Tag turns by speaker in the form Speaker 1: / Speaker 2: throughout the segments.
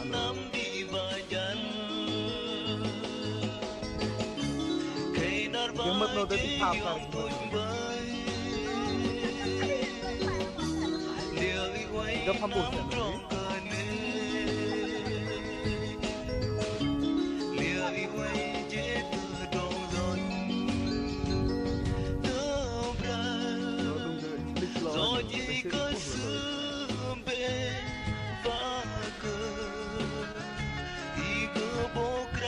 Speaker 1: nắm đi và dần khi nó vai chỉ dòng tôi với liệu quay nắm trọn cờ liệu quay chế từ đầu rồi tớ ra rồi chỉ có sương bên và cờ thì cứ bố cry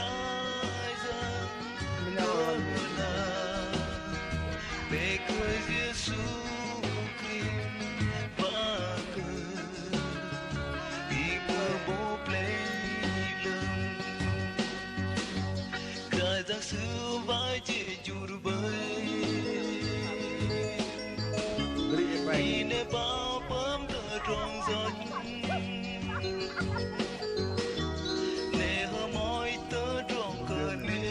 Speaker 1: ra cờ là về cờ Giêsu Christ và cờ thì cứ bố play lưng cờ giang sư vai chỉ chùa bơi đi nơi bao bướm tơ tròn giọt nè hơ môi tơ tròn cờ nè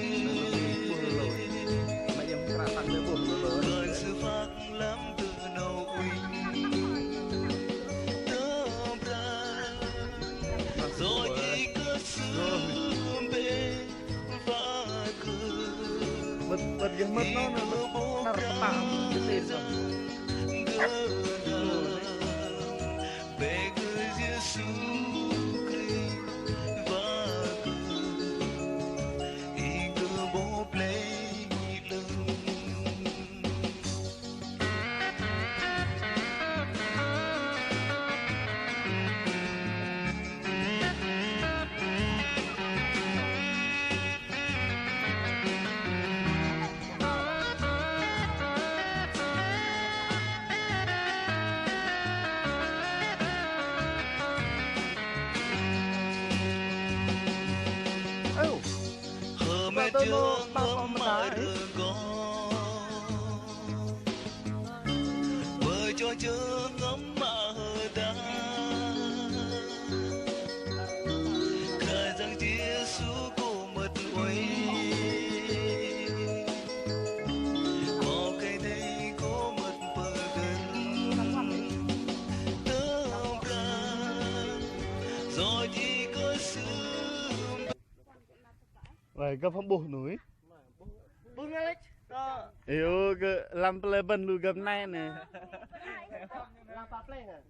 Speaker 1: cơn sư phát lắm từ nâu quỳnh tơ ra rồi đi cơ sương bên và cờ thì cơ bố cry ra về cờ Giêsu Christ và cờ thì cờ bố play lưng hờ mẹ chưa ngắm mà rửa con vợ cho chưa ngắm mà hờ ta khả rằng Giêsu cô mật quay có cái đây có mật bờ gần tớ ra rồi chỉ có sương
Speaker 2: vậy có phong bố núi
Speaker 3: bưng lên
Speaker 2: yêu cái làm plei bên lưu gầm này nè
Speaker 3: làm tạt lên à